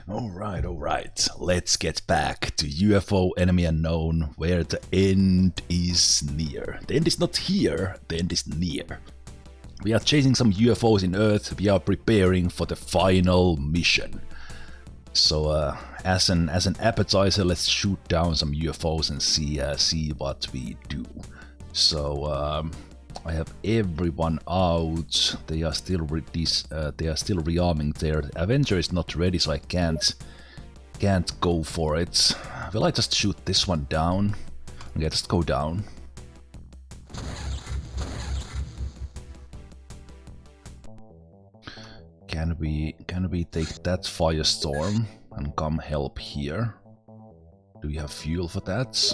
Alright. Let's get back to UFO Enemy Unknown, where the end is near. The end is not here, the end is near. We are chasing some UFOs in Earth, we are preparing for the final mission. So as an appetizer, let's shoot down some UFOs and see what we do. So I have everyone out. They are still rearming. Their Avenger is not ready, so I can't go for it. Will I just shoot this one down? Okay, just go down. Can we take that firestorm and come help here? Do we have fuel for that?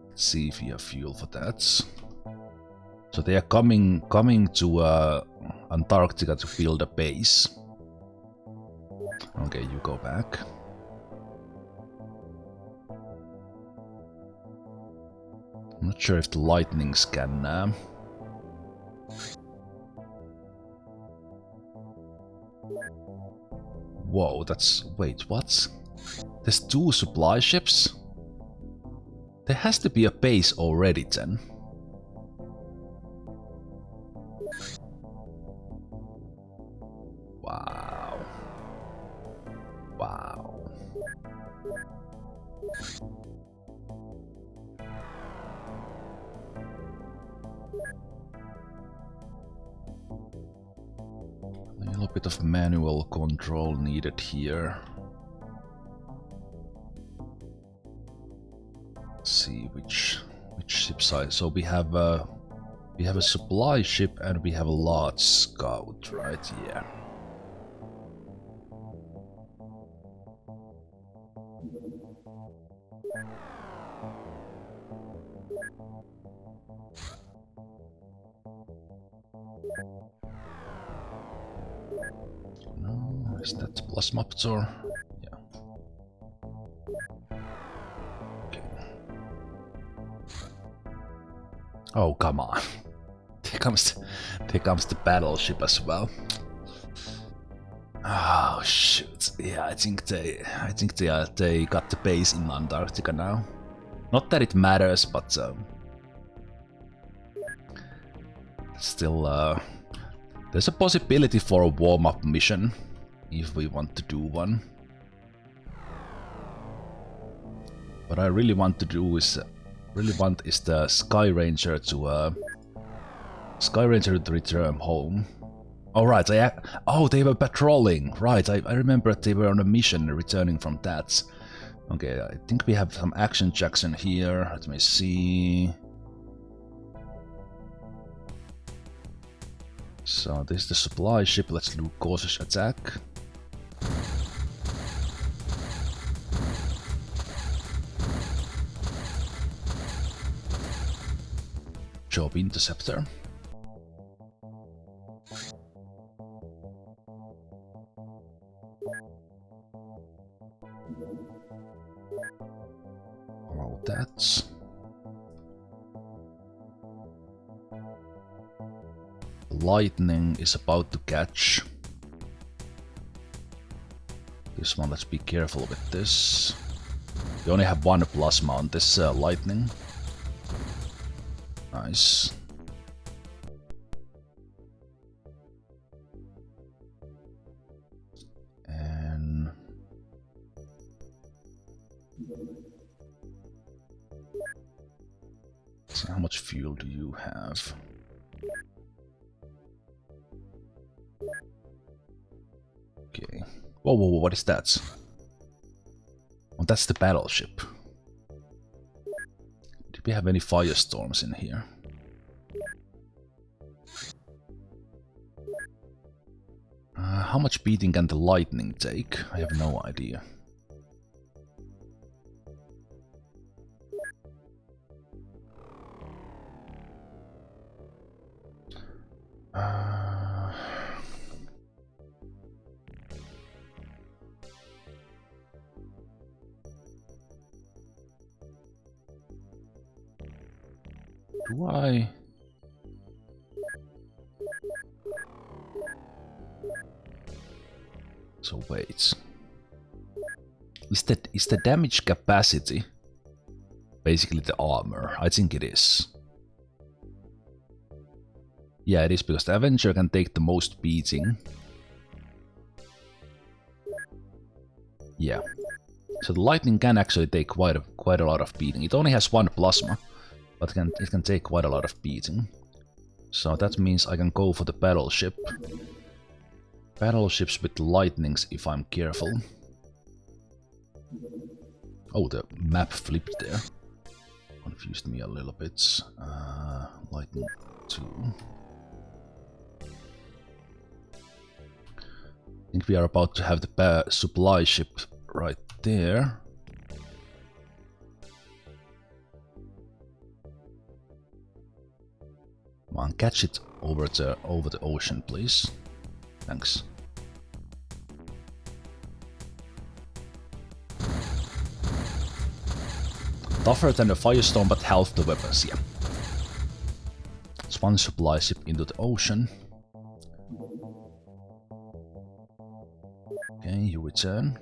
Let's see if we have fuel for that. So they are coming to Antarctica to build a base. Okay, you go back. I'm not sure if the lightnings can. Whoa, that's... wait, what? There's 2 supply ships? There has to be a base already then. Wow. Wow. A little bit of manual control needed here. Let's see which ship size. So we have a supply ship and we have a large scout, right? Yeah. No, is that Plasmaptor? Yeah. Okay. Oh, come on. There comes the battleship as well. Oh shoot. Yeah, I think they got the base in Antarctica now. Not that it matters, but still there's a possibility for a warm-up mission if we want to do one. What I really want to do is the Sky Ranger to return home. Oh right, they were patrolling. Right, I remember they were on a mission returning from that. Okay, I think we have some action jacks in here. Let me see. So this is the supply ship. Let's do cautious attack. Job interceptor. Roll that. Lightning is about to catch. This one, let's be careful with this. We only have 1 plasma on this lightning. Nice. And let's see, how much fuel do you have? Okay. Whoa, what is that? Oh, that's the battleship. Did we have any firestorms in here? How much beating can the lightning take? I have no idea. Do So wait. Is the damage capacity basically the armor? I think it is. Yeah, it is, because the Avenger can take the most beating. Yeah. So the Lightning can actually take quite a lot of beating. It only has 1 plasma, but it can take quite a lot of beating. So that means I can go for the Battleship. Battleships with lightnings if I'm careful. Oh, the map flipped there. Confused me a little bit. Lightning 2. I think we are about to have the supply ship right there. Come on, catch it over the ocean, please. Thanks. Tougher than a Firestorm, but half the weapons, yeah. It's 1 supply ship into the ocean. Okay, you return.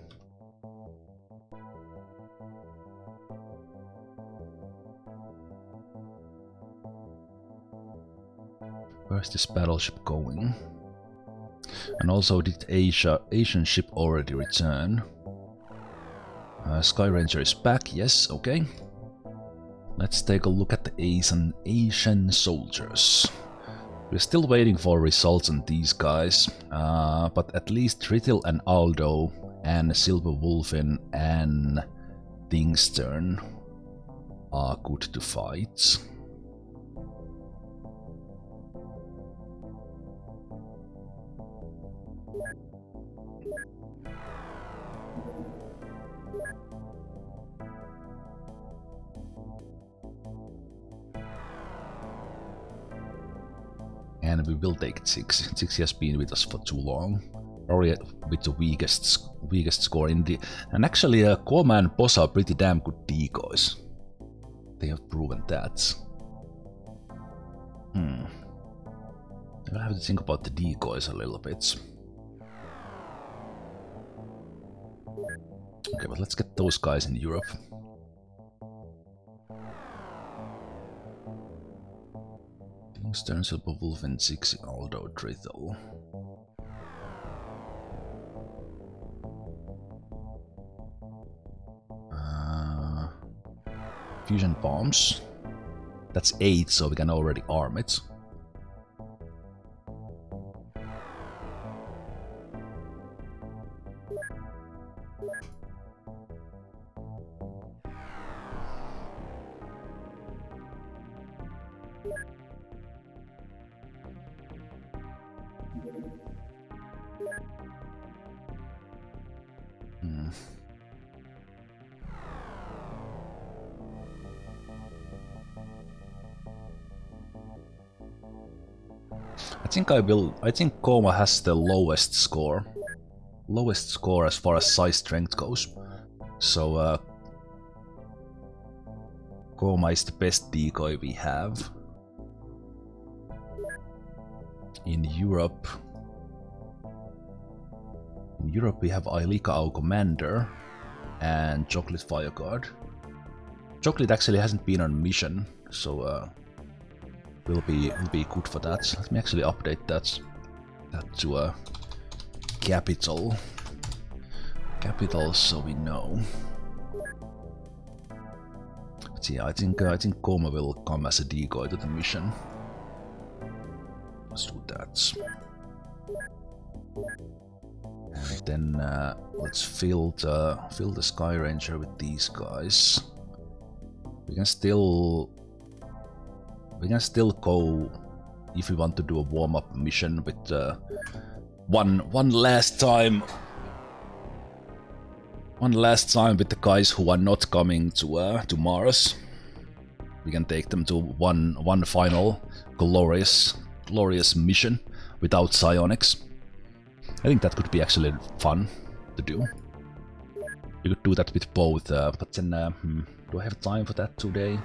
Where's this battleship going? And also, did Asian ship already return? Sky Ranger is back, yes, okay. Let's take a look at the Asian soldiers. We're still waiting for results on these guys, but at least Ritil and Aldo and Silver Wolfin and Dingstern are good to fight. And we will take Six. Six has been with us for too long. Probably with the weakest score in the... And actually, Koma and Boss are pretty damn good decoys. They have proven that. I'll have to think about the decoys a little bit. Okay, but let's get those guys in Europe. Stern, Silver Wolf, and 6 Aldo Drithel. Fusion bombs. That's 8, so we can already arm it. I think Koma has the lowest score. Lowest score as far as size strength goes. So Koma is the best decoy we have. In Europe we have Ailika, our commander, and Chocolate Fireguard. Chocolate actually hasn't been on mission, so will be good for that. Let me actually update that to capital, so we know. But yeah, I think Koma will come as a decoy to the mission. Let's do that. And then let's fill the Sky Ranger with these guys. We can still go if we want to do a warm-up mission with one last time with the guys who are not coming to Mars. We can take them to one final glorious mission without psionics. I think that could be actually fun to do. You could do that with both, but then do I have time for that today?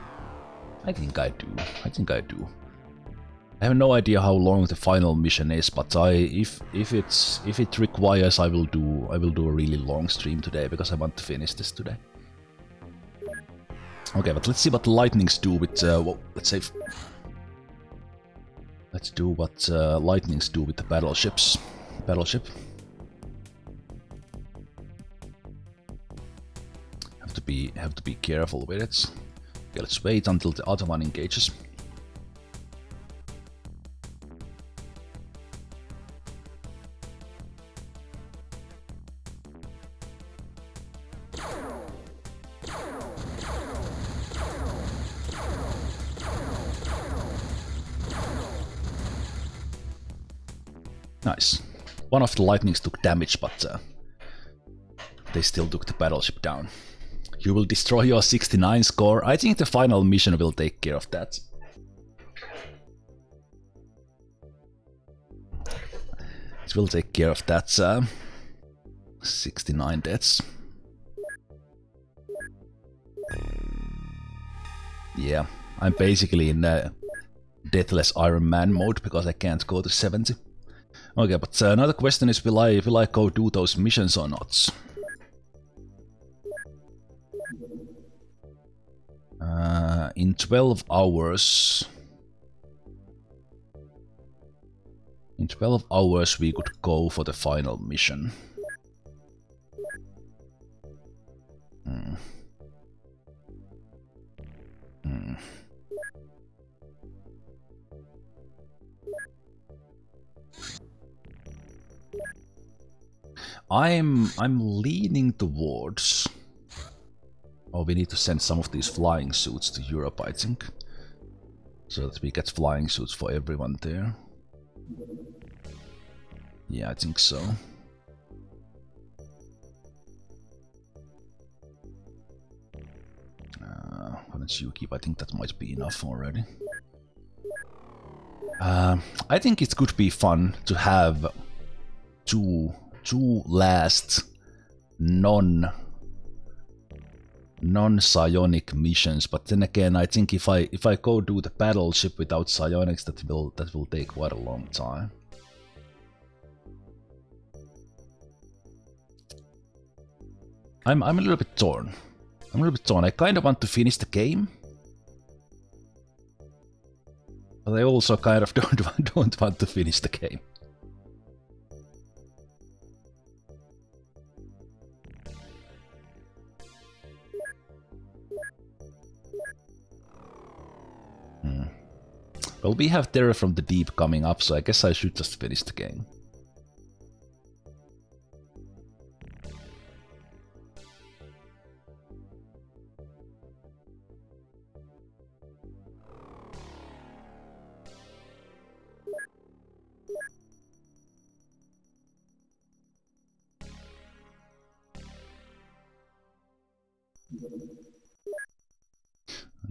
I think I do. I have no idea how long the final mission is, but if it requires, I will do a really long stream today because I want to finish this today. Okay, but let's see what the lightnings do with well, let's do what lightnings do with the battleship. Have to be careful with it. Okay, let's wait until the other one engages. Nice. One of the lightnings took damage, but they still took the battleship down. You will destroy your 69 score. I think the final mission will take care of that. It will take care of that. 69 deaths. Yeah, I'm basically in deathless ironman mode because I can't go to 70. Okay, but another question is, will I go do those missions or not? In 12 hours... In 12 hours we could go for the final mission. I'm leaning towards... Oh, we need to send some of these flying suits to Europe, I think. So that we get flying suits for everyone there. Yeah, I think so. Geoscape, I think that might be enough already. I think it could be fun to have two last non-psionic missions, but then again, I think if I go do the battleship without psionics, that will take quite a long time. I'm a little bit torn. I kind of want to finish the game, but I also kind of don't want to finish the game. Well, we have Terror from the Deep coming up, so I guess I should just finish the game.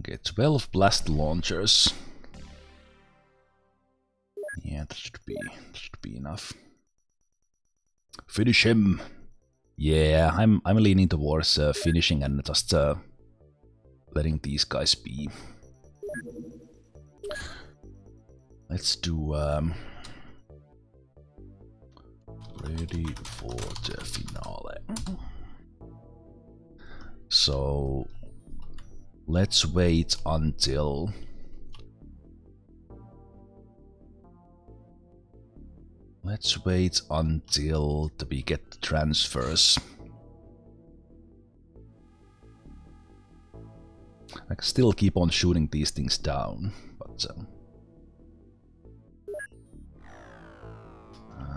Okay, 12 blast launchers. Yeah, that should be enough. Finish him. Yeah, I'm leaning towards finishing and just letting these guys be. Let's do ready for the finale. So let's wait until we get the transfers. I can still keep on shooting these things down, but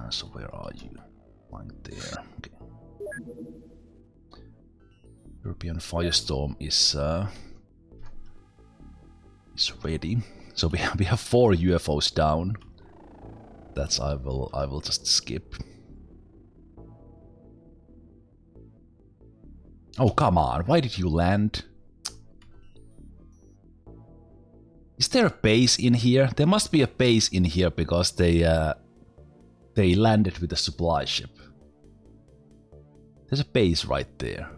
so where are you? Right there. Okay. European Firestorm is ready. So we have 4 UFOs down. That's I will just skip. Oh, come on, why did you land? Is there a base in here? There must be a base in here because they landed with a supply ship. There's a base right there.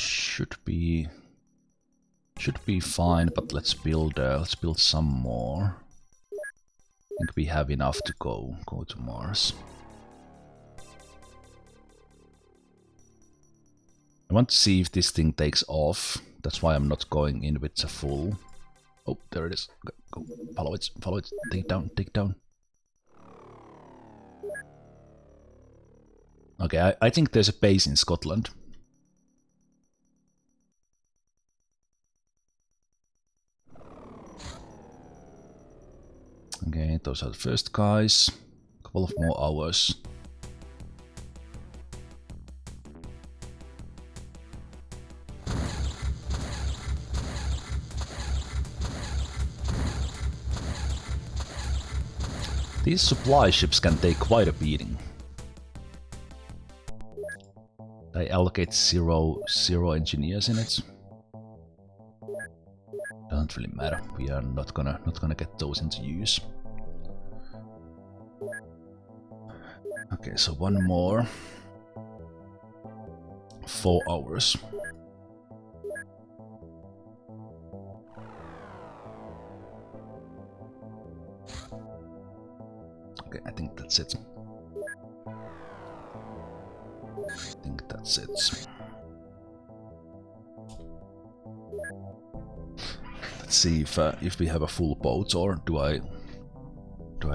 should be fine, but let's build some more. I think we have enough to go to Mars. I want to see if this thing takes off. That's why I'm not going in with the full. Oh, there it is. Go. Follow it. Take it down. Okay, I think there's a base in Scotland. Okay, those are the first guys. Couple of more hours. These supply ships can take quite a beating. They allocate zero engineers in it. Doesn't really matter. We are not gonna get those into use. Okay, so one more. 4 hours. Okay, I think that's it. Let's see if we have a full boat, or do I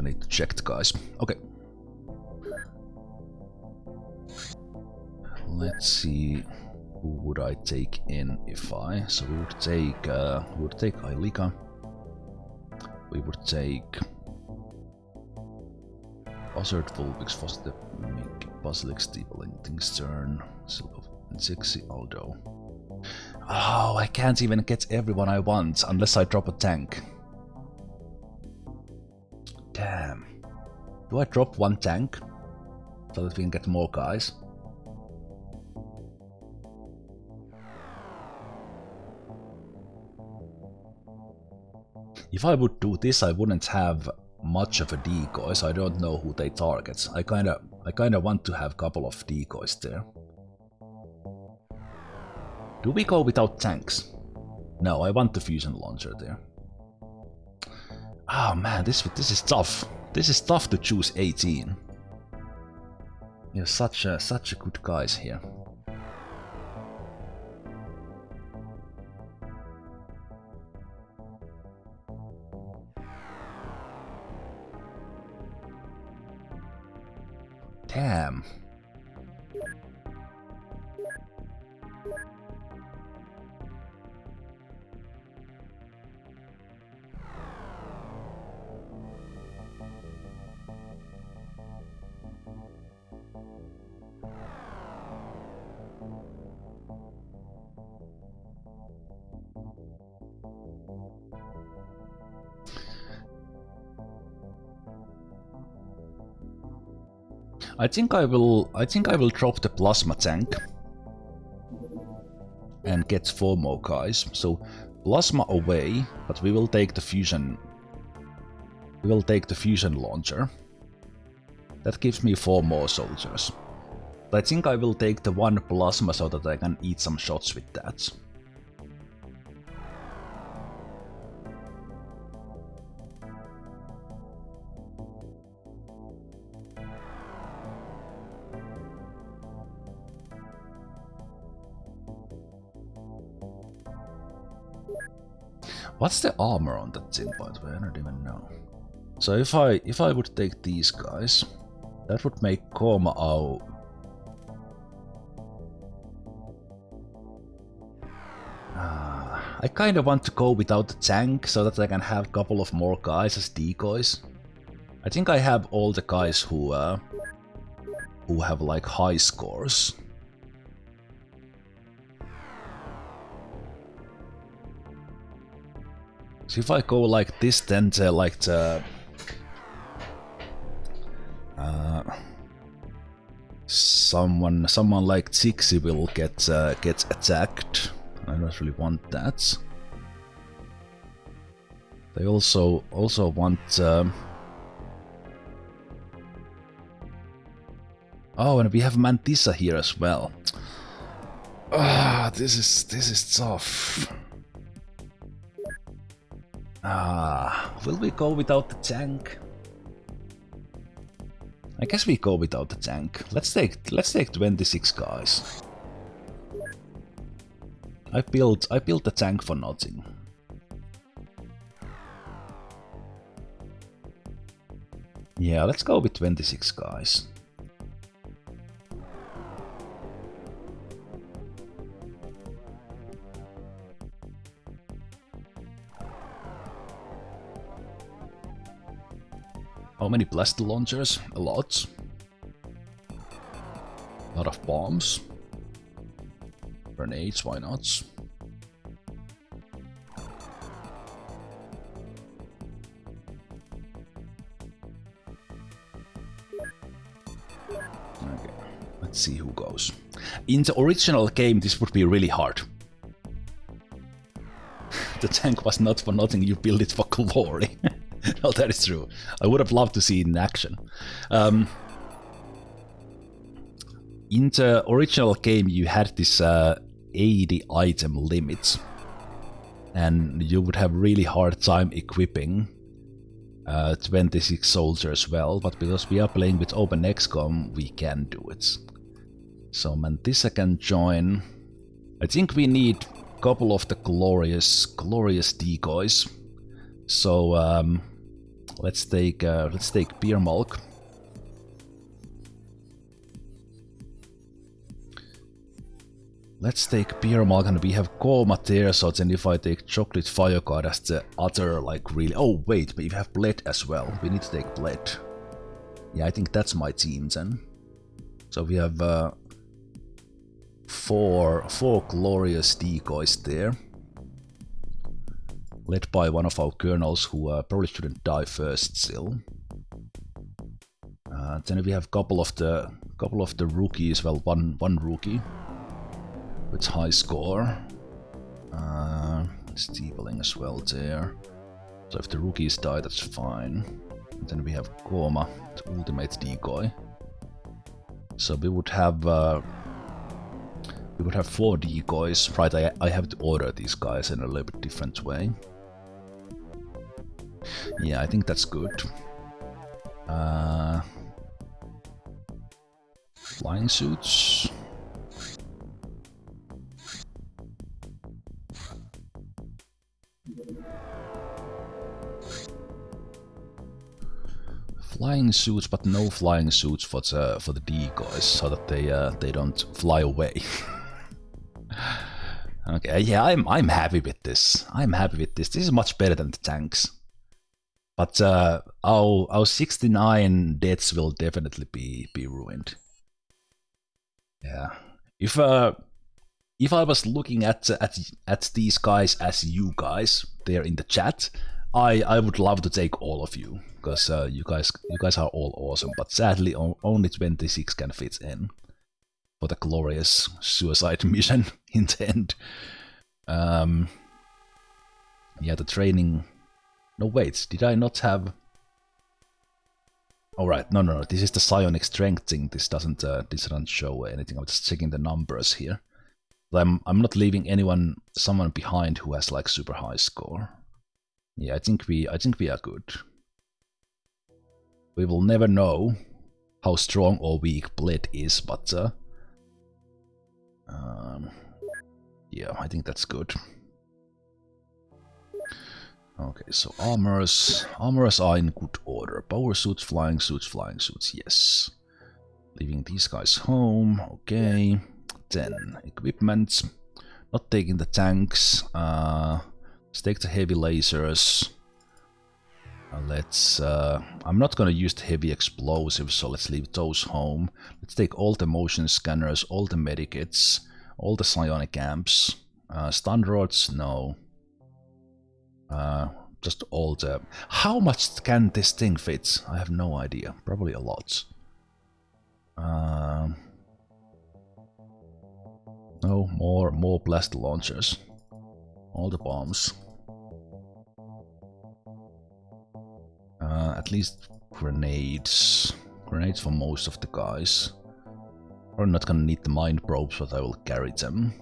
need to check the guys? Okay. Let's see, who would I take in if I? So we would take Ailika. We would take Buzzard, Vulpix, Foster, Mink, Basilisk, Steeple, Stern, Zemalf, and Sixi, Aldo. Oh, I can't even get everyone I want unless I drop a tank. Damn. Do I drop one tank so that we can get more guys? If I would do this, I wouldn't have much of a decoy, so I don't know who they target. I kinda want to have a couple of decoys there. Do we go without tanks? No, I want the fusion launcher there. Oh man, this is tough. This is tough to choose 18. You're such a good guys here. Damn. I think I will drop the plasma tank and get 4 more guys. So plasma away, but we will take the fusion. We will take the fusion launcher. That gives me 4 more soldiers. But I think I will take the 1 plasma so that I can eat some shots with that. What's the armor on that thing, by the way? I don't even know. So if I would take these guys, that would make Komao. I kind of want to go without the tank so that I can have a couple of more guys as decoys. I think I have all the guys who have like high scores. So if I go like this, then like the someone like Tixi will get attacked. I don't really want that. They also want. Oh, and we have Mantissa here as well. This is tough. Will we go without the tank? I guess we go without the tank. Let's take 26 guys. I built the tank for nothing. Yeah, let's go with 26 guys. How many blast launchers? A lot. A lot of bombs. Grenades, why not? Okay, let's see who goes. In the original game, this would be really hard. The tank was not for nothing, you build it for glory. No, that is true. I would have loved to see it in action. In the original game, you had this 80 item limit, and you would have really hard time equipping 26 soldiers well, but because we are playing with OpenXcom, we can do it. So Mantissa can join. I think we need a couple of the glorious decoys. So let's take beer milk. Let's take beer milk, and we have coma there, so then if I take chocolate fireguard as the other, like really... Oh wait, but you have bled as well. We need to take bled. Yeah, I think that's my team then. So we have four glorious decoys there. Led by one of our colonels who probably shouldn't die first still. Then we have a couple of the rookies, well one rookie. With high score. Steepling as well there. So if the rookies die, that's fine. And then we have Koma, the ultimate decoy. So we would have 4 decoys. Right, I have to order these guys in a little bit different way. Yeah, I think that's good. Flying suits. Flying suits, but no flying suits for the decoys, so that they don't fly away. Okay, yeah, I'm happy with this. I'm happy with this. This is much better than the tanks. But our 69 deaths will definitely be ruined. Yeah, if I was looking at these guys as you guys there in the chat, I would love to take all of you, because you guys are all awesome, but sadly only 26 can fit in for the glorious suicide mission in the end. Yeah, the training... No, wait, did I not have... Alright, no, this is the psionic strength thing. This doesn't show anything. I'm just checking the numbers here. But I'm not leaving someone behind who has like super high score. Yeah, I think we are good. We will never know how strong or weak bled is, but yeah, I think that's good. Okay, so armors are in good order. Power suits, flying suits, yes. Leaving these guys home, okay. Then equipment, not taking the tanks. Let's take the heavy lasers. I'm not gonna use the heavy explosives, so let's leave those home. Let's take all the motion scanners, all the medikits, all the psionic amps. Stun rods, no. Just all the... How much can this thing fit? I have no idea. Probably a lot. No, more blast launchers. All the bombs. At least grenades. Grenades for most of the guys. Probably not gonna need the mind probes, but I will carry them.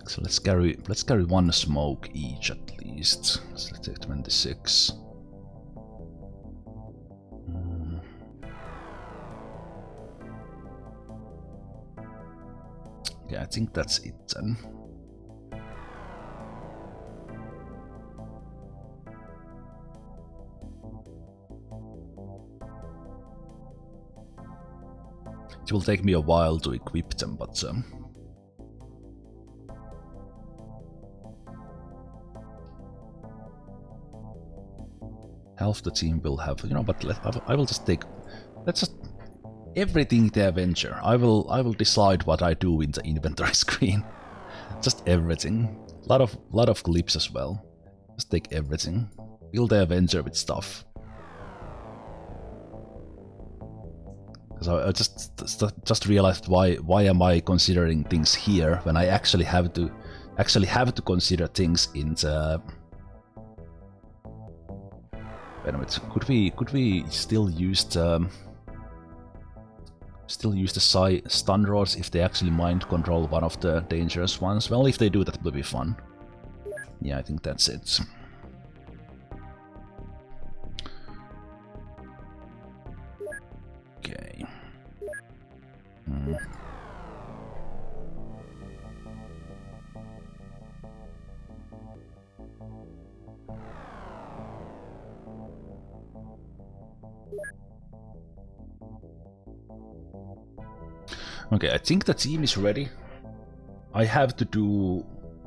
So let's carry one smoke each at least. So let's take 26. Yeah, I think that's it then. It will take me a while to equip them, but half the team will have, you know, but I will just take, let's just, everything the Avenger. I will decide what I do in the inventory screen. Just everything. Lot of clips as well. Just take everything. Fill the Avenger with stuff. Because I just realized why am I considering things here when I actually have to consider things in the. Wait a minute. Could we still use the stun rods if they actually mind control one of the dangerous ones? Well, if they do, that will be fun. Yeah, I think that's it. Okay. Okay, I think the team is ready. I have to do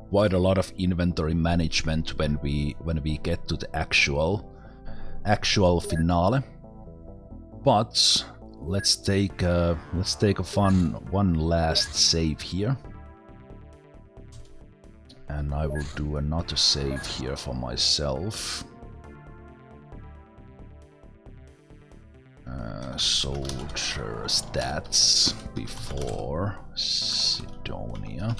quite a lot of inventory management when we get to the actual finale. But let's take a one last save here. And I will do another save here for myself. Soldier stats before Sidonia.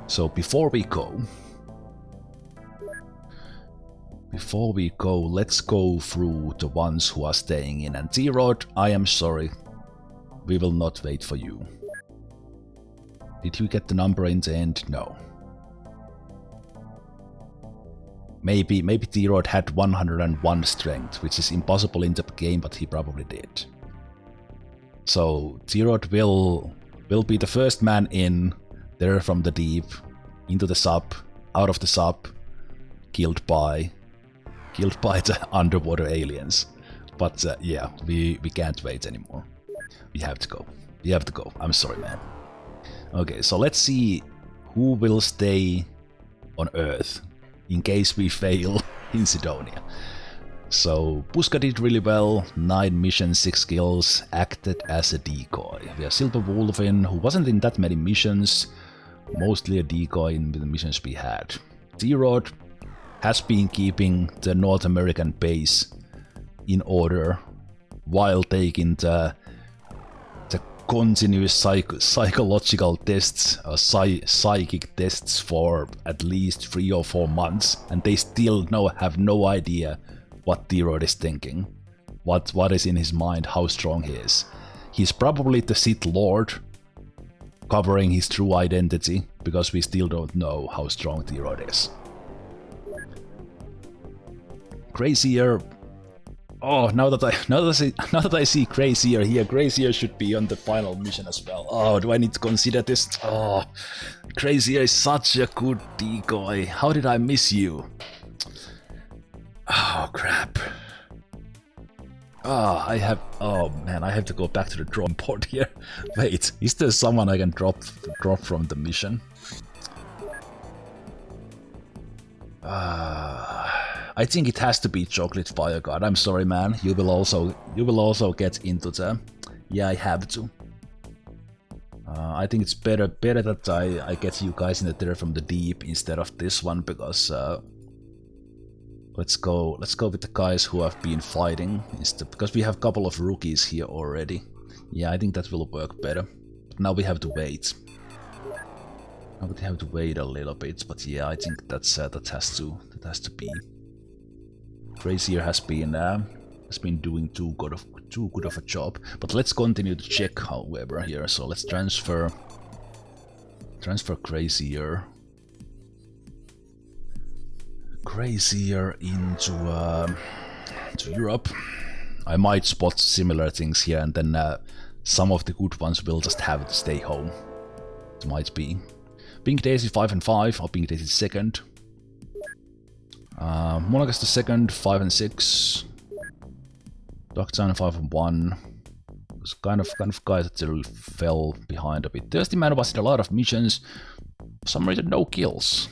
So before we go, let's go through the ones who are staying in. And T-Rod, I am sorry, we will not wait for you. Did you get the number in the end? No. Maybe T-Rod had 101 strength, which is impossible in the game, but he probably did. So T-Rod will be the first man in, there from the deep, into the sub, out of the sub, killed by the underwater aliens. But yeah, we can't wait anymore. We have to go. We have to go. I'm sorry, man. Okay, so let's see who will stay on Earth in case we fail in Sidonia. So Puska did really well, 9 missions, 6 kills, acted as a decoy. We have Silver Wolfin, who wasn't in that many missions, mostly a decoy in the missions we had. T-Rod has been keeping the North American base in order while taking the continuous psychological tests, psychic tests for at least 3 or 4 months, and they still have no idea what T-Rod is thinking, what is in his mind, how strong he is. He's probably the Sith Lord covering his true identity, because we still don't know how strong T-Rod is. Crazier. Oh, now that I see Crazier here, Crazier should be on the final mission as well. Oh, do I need to consider this? Oh, Crazier is such a good decoy. How did I miss you? Oh, crap. Oh man, I have to go back to the drawing board here. Wait, is there someone I can drop from the mission? I think it has to be Chocolate Fireguard. I'm sorry, man. You will also get into the. Yeah, I have to. I think it's better that I get you guys in the Terror from the Deep instead of this one, because let's go with the guys who have been fighting instead, because we have a couple of rookies here already. Yeah, I think that will work better. But now we have to wait. Now we have to wait a little bit, but yeah, I think that has to be. Crazier has been doing too good of a job. But let's continue to check, however, here. So let's transfer Crazier into to Europe. I might spot similar things here, and then some of the good ones will just have to stay home. It might be. Pink Daisy 5 and 5, or Pink Daisy 2nd. Monagas the 2nd, 5 and 6. Dark China 5 and 1. It's kind of guys that still fell behind a bit. Thirsty Man was in a lot of missions. For some reason, no kills.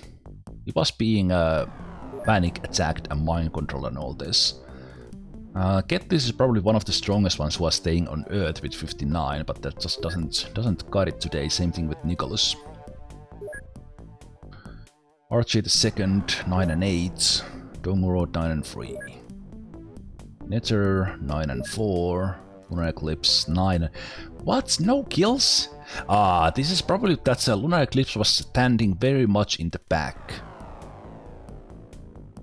He was being panic attacked and mind control and all this. Get This is probably one of the strongest ones who are staying on Earth with 59, but that just doesn't cut it today. Same thing with Nicholas. Archie the 2nd, 9 and 8. Dongoro 9 and 3. Netter 9 and 4. Lunar Eclipse 9. What? No kills? This is probably that Lunar Eclipse was standing very much in the back.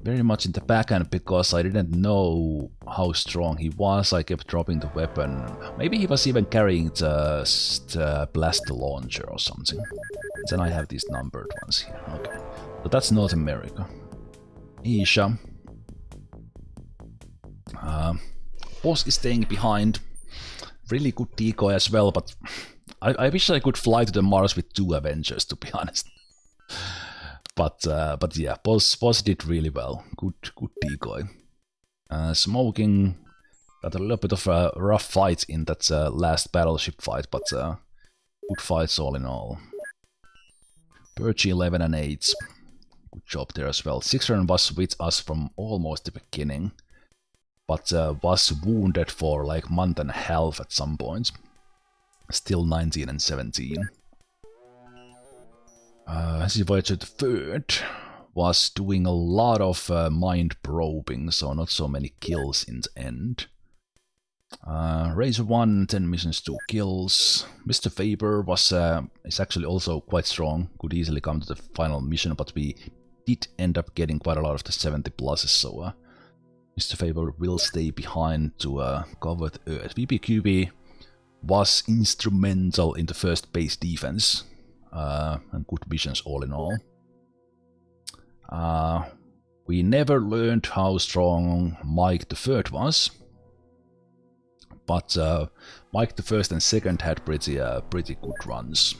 Very much in the back, and because I didn't know how strong he was, I kept dropping the weapon. Maybe he was even carrying the blaster launcher or something. Then I have these numbered ones here. Okay. So that's North America. Isha. Boss is staying behind. Really good decoy as well, but I wish I could fly to the Mars with 2 Avengers, to be honest. But yeah, boss did really well. Good decoy. Smoking got a little bit of a rough fight in that last battleship fight, but good fights all in all. Birchie 11 and 8. Good job there as well. Sixern was with us from almost the beginning, but was wounded for like a month and a half at some point. Still 19 and 17. Voyager the 3rd was doing a lot of mind probing, so not so many kills in the end. Razor 1, 10 missions, 2 kills. Mr. Faber is actually also quite strong, could easily come to the final mission, but we did end up getting quite a lot of the 70 pluses, so Mr. Faber will stay behind to cover the Earth. VPQB was instrumental in the first base defense, and good missions all in all. We never learned how strong Mike the 3rd was, but Mike the 1st and 2nd had pretty good runs.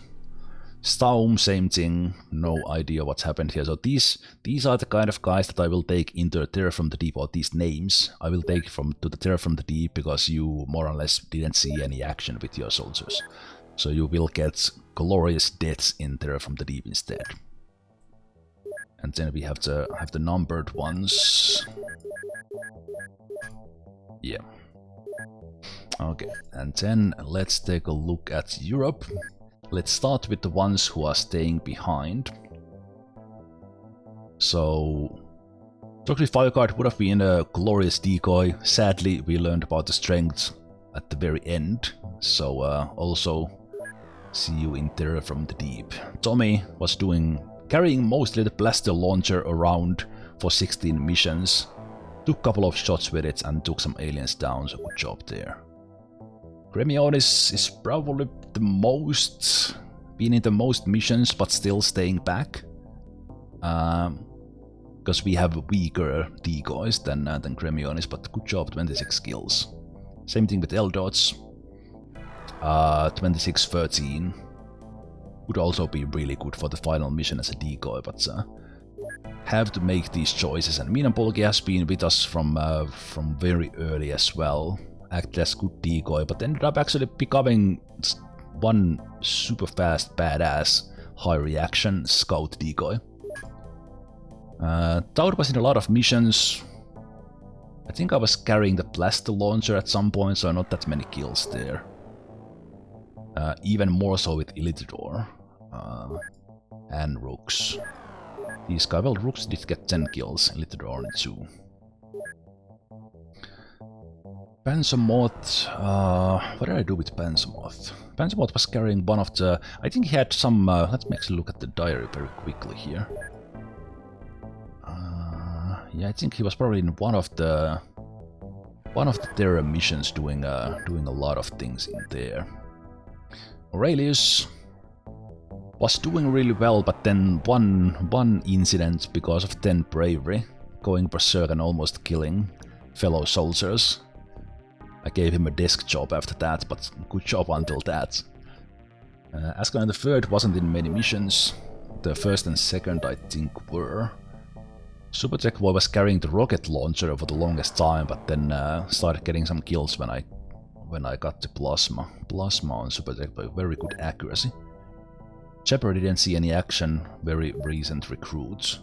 Staum, same thing, no idea what's happened here. So these are the kind of guys that I will take into the Terror from the Deep, or these names I will take to the Terror from the Deep, because you more or less didn't see any action with your soldiers. So you will get glorious deaths in Terror from the Deep instead. And then we have the numbered ones. Yeah. Okay, and then let's take a look at Europe. Let's start with the ones who are staying behind. So, Toxic Fireguard would have been a glorious decoy. Sadly, we learned about the strength at the very end. So, also see you in Terror from the Deep. Tommy was carrying mostly the blaster launcher around for 16 missions. Took a couple of shots with it and took some aliens down, so good job there. Gremionis is probably been in the most missions, but still staying back. Because we have weaker decoys than Gremionis, but good job, 26 kills. Same thing with Eldots. 26-13. Would also be really good for the final mission as a decoy, but have to make these choices. And Minapolki has been with us from very early as well. Acted as good decoy, but ended up actually becoming one super fast, badass, high reaction scout decoy. Toad was in a lot of missions. I think I was carrying the blaster launcher at some point, so not that many kills there. even more so with Illithidor and Rooks. These guys, well, Rooks did get 10 kills, Illithidor only 2. Panzermoth, what did I do with Panzermoth? Panzermoth was carrying one of the... I think he had some... let me actually look at the diary very quickly here. Yeah, I think he was probably in one of the terror missions doing a lot of things in there. Aurelius was doing really well, but then one incident because of 10 bravery, going berserk and almost killing fellow soldiers. I gave him a desk job after that, but good job until that. Ascalon the Third wasn't in many missions. The first and second, I think, were. Supertech Boy was carrying the rocket launcher for the longest time, but then started getting some kills when I got the plasma on Supertech Boy. Very good accuracy. Jeopardy didn't see any action. Very recent recruits.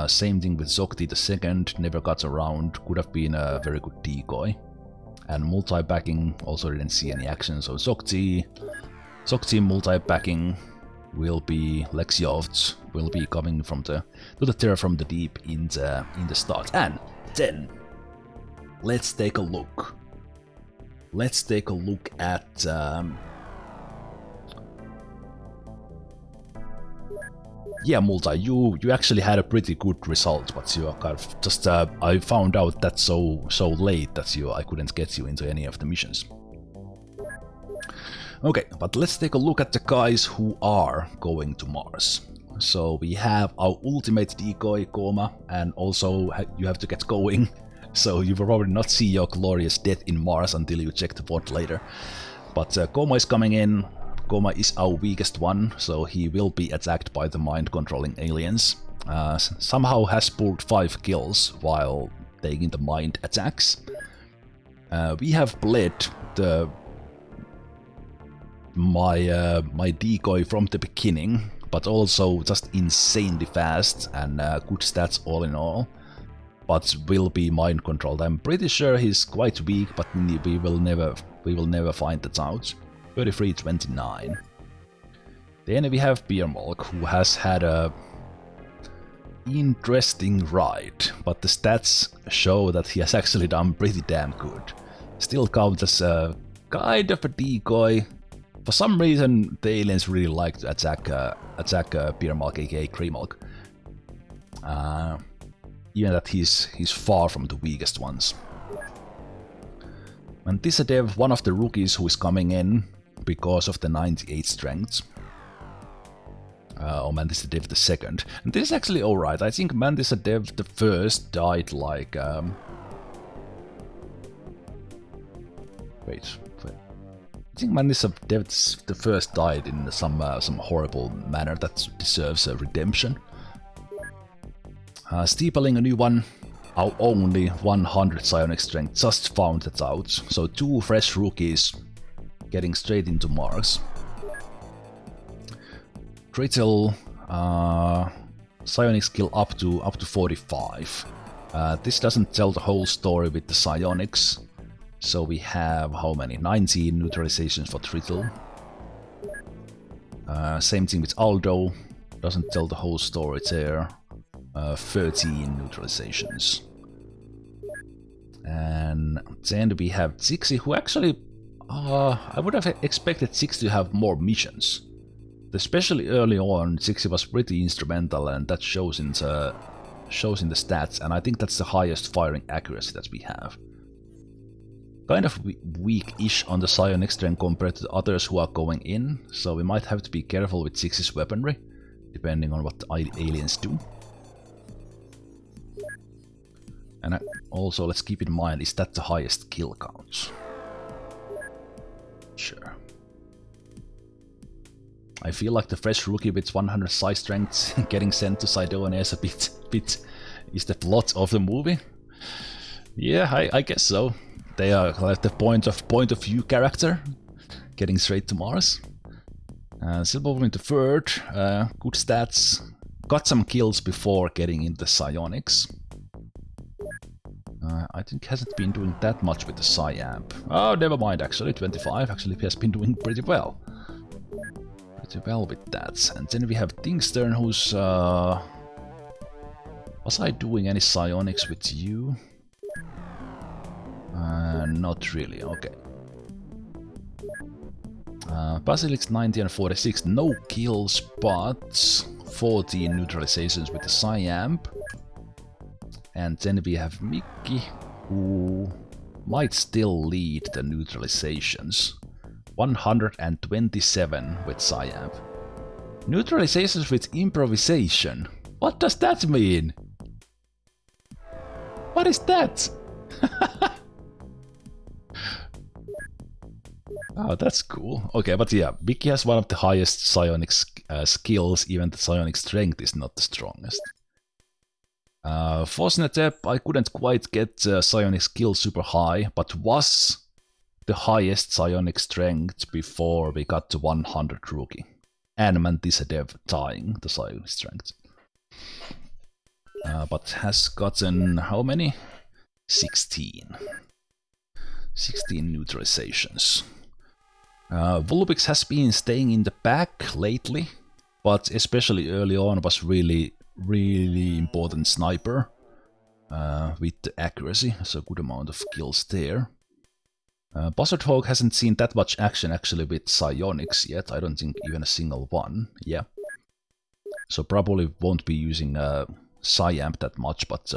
Same thing with Zokti the Second. Never got around. Could have been a very good decoy. And multi-backing also didn't see any action. So Zokti multi-backing will be Lexyovts, will be coming from to the terror from the deep in the start. And then let's take a look. Let's take a look at yeah, Multi, you actually had a pretty good result, but you are kind of just I found out that so late that I couldn't get you into any of the missions. Okay, but let's take a look at the guys who are going to Mars. So we have our ultimate decoy, Koma, and also you have to get going. So you will probably not see your glorious death in Mars until you check the bot later. But Koma is coming in. Koma is our weakest one, so he will be attacked by the mind-controlling aliens. Somehow has pulled 5 kills while taking the mind attacks. We have bled my decoy from the beginning, but also just insanely fast and good stats all in all, but will be mind controlled. I'm pretty sure he's quite weak, but we will never find that out. 33-29. Then we have Beermalk, who has had a interesting ride, but the stats show that he has actually done pretty damn good. Still counts as a kind of a decoy. For some reason, the aliens really like to attack Beermalk, aka Creemalk. Even that he's far from the weakest ones. Mantisadev, one of the rookies who is coming in because of the 98 strength. Or Mantisadev the second. And this is actually alright. I think Mantisadev the first died like... Wait. I think Mantisadev the first died in some horrible manner that deserves a redemption. Steepeling, a new one. Our only 100 psionic strength, just found that out. So 2 fresh rookies getting straight into Mars. Critical psionic skill up to 45. This doesn't tell the whole story with the psionics. So we have how many? 19 neutralizations for Tritle. Same thing with Aldo. Doesn't tell the whole story there. 13 neutralizations. And then we have Zixi, who actually... I would have expected Zixi to have more missions. Especially early on, Zixi was pretty instrumental, and that shows in the stats, and I think that's the highest firing accuracy that we have. Kind of weak-ish on the psionic strength compared to the others who are going in, so we might have to be careful with Zixi's weaponry, depending on what the aliens do. And also, let's keep in mind, is that the highest kill count? Sure. I feel like the fresh rookie with 100 psi strength getting sent to Sidonia is a bit is the plot of the movie. Yeah, I guess so. They are like the point of view character, getting straight to Mars. Silverwolf the third, good stats, got some kills before getting into psionics. I think hasn't been doing that much with the Psyamp. Oh, never mind, actually, 25 actually has been doing pretty well. Pretty well with that. And then we have Dingstern, who's... was I doing any psionics with you? Not really, okay. Basilix 90 and 46, no kills, but 14 neutralizations with the Psyamp. And then we have Mickey, who might still lead the neutralizations. 127 with Psyamp. Neutralizations with improvisation. What does that mean? What is that? Oh, that's cool. Okay, but yeah, Mickey has one of the highest psionic skills, even the psionic strength is not the strongest. Fosnetep, I couldn't quite get psionic skill super high, but was the highest psionic strength before we got to 100 rookie. And Mantisadev tying the psionic strength. But has gotten how many? 16. 16 neutralizations. Vulpix has been staying in the back lately, but especially early on was really important sniper with the accuracy, so good amount of kills there. Buzzard Hawk hasn't seen that much action actually with psionics yet, I don't think even a single one, yeah. So probably won't be using Psyamp that much, but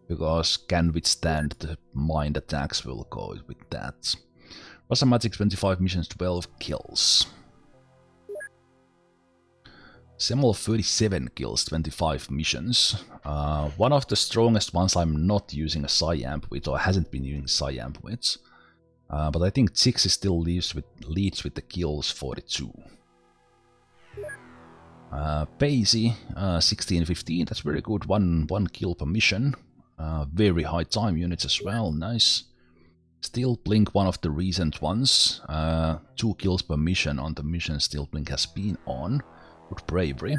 because can withstand the mind attacks, will go with that. Rosamatic 25 missions, 12 kills. Zemalf 37 kills, 25 missions. One of the strongest ones I'm not using a Psyamp with, or hasn't been using Psyamp with. But I think Zixi still leads with the kills, 42. Paisy, 16-15, that's very good, one kill per mission. Very high time units as well, nice. Still Blink, one of the recent ones. 2 kills per mission on the mission Still Blink has been on. Good bravery.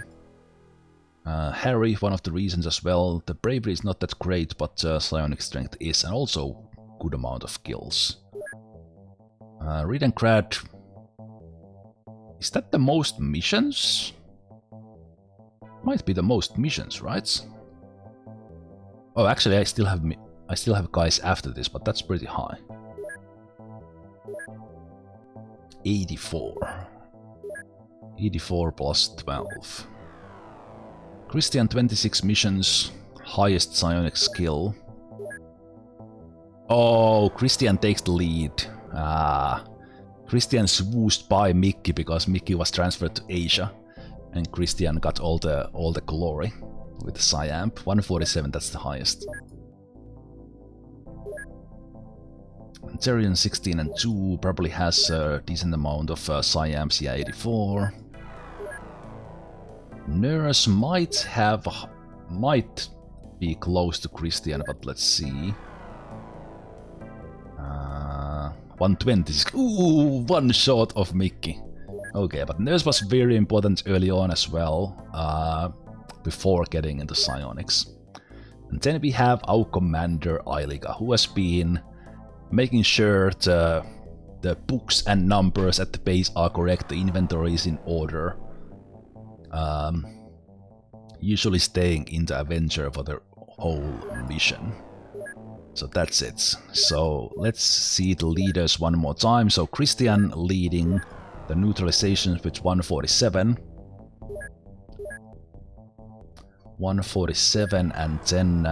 Harry, one of the reasons as well. The bravery is not that great, but psionic strength is, and also good amount of kills. Reed and Crad. Is that the most missions? Might be the most missions, right? Oh, actually, I still have guys after this, but that's pretty high. 84. 84 plus 12. Christian 26 missions, highest psionic skill. Oh, Christian takes the lead. Christian swooshed by Mickey because Mickey was transferred to Asia, and Christian got all the glory with the Psyamp. 147, that's the highest. Tyrion 16 and 2 probably has a decent amount of Psyamps, yeah, 84. Nurse might be close to Christian, but let's see. 126. Ooh, one shot of Mickey. Okay, but Nurse was very important early on as well, before getting into psionics. And then we have our commander Ailiga, who has been making sure the books and numbers at the base are correct, the inventory is in order. Usually staying in the adventure for the whole mission. So that's it. So let's see the leaders one more time. So Christian leading the neutralizations with 147. 147, and then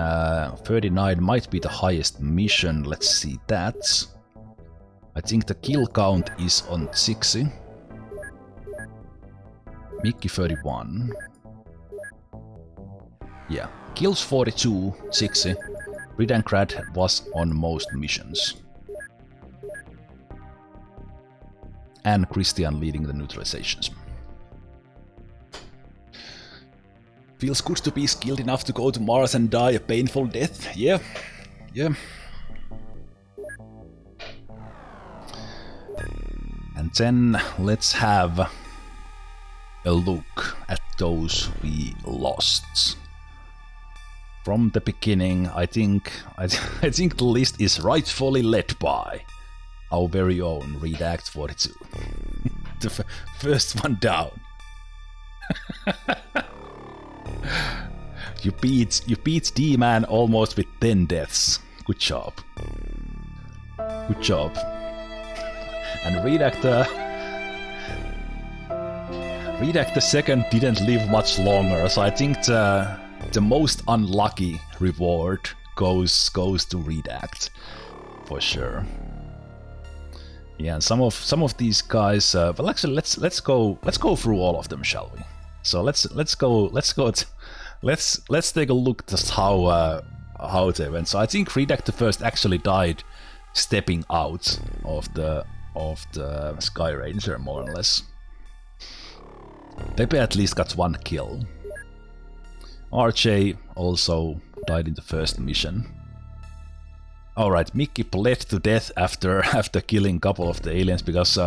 39 might be the highest mission. Let's see that. I think the kill count is on 60. Mickey 31. Yeah, kills 42, 60. Ridancrad was on most missions. And Christian leading the neutralizations. Feels good to be skilled enough to go to Mars and die a painful death. Yeah. And then let's have a look at those we lost. from the beginning, I think the list is rightfully led by our very own Redact 42. The first one down. You beat D-Man almost with 10 deaths. Good job. Good job. And Redact the second didn't live much longer, so I think the most unlucky reward goes to Redact for sure. Yeah, and some of these guys. Well, actually, let's go through all of them, shall we? So let's take a look at how they went. So I think Redact the first actually died stepping out of the Sky Ranger, more or less. Pepe at least got one kill. RJ also died in the first mission. Alright, Mickey bled to death after killing a couple of the aliens because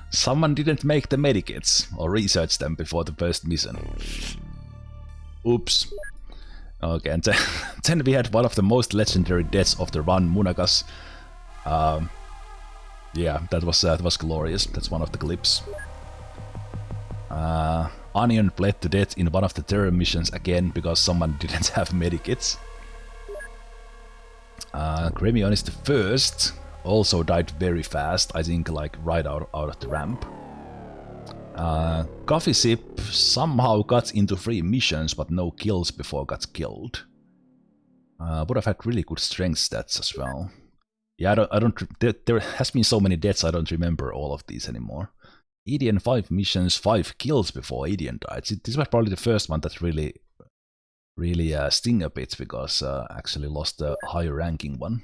someone didn't make the medikits or research them before the first mission. Oops. Okay, and then we had one of the most legendary deaths of the run, Munagas. Yeah, that was glorious. That's one of the clips. Onion bled to death in one of the terror missions again because someone didn't have medikits. Gremion is the first, also died very fast, I think like right out of the ramp. Coffee Sip somehow got into 3 missions but no kills before got killed. Would have had really good strength stats as well. Yeah, there has been so many deaths I don't remember all of these anymore. Edian 5 missions, 5 kills before Edian died. This was probably the first one that really sting a bit because actually lost the higher ranking one.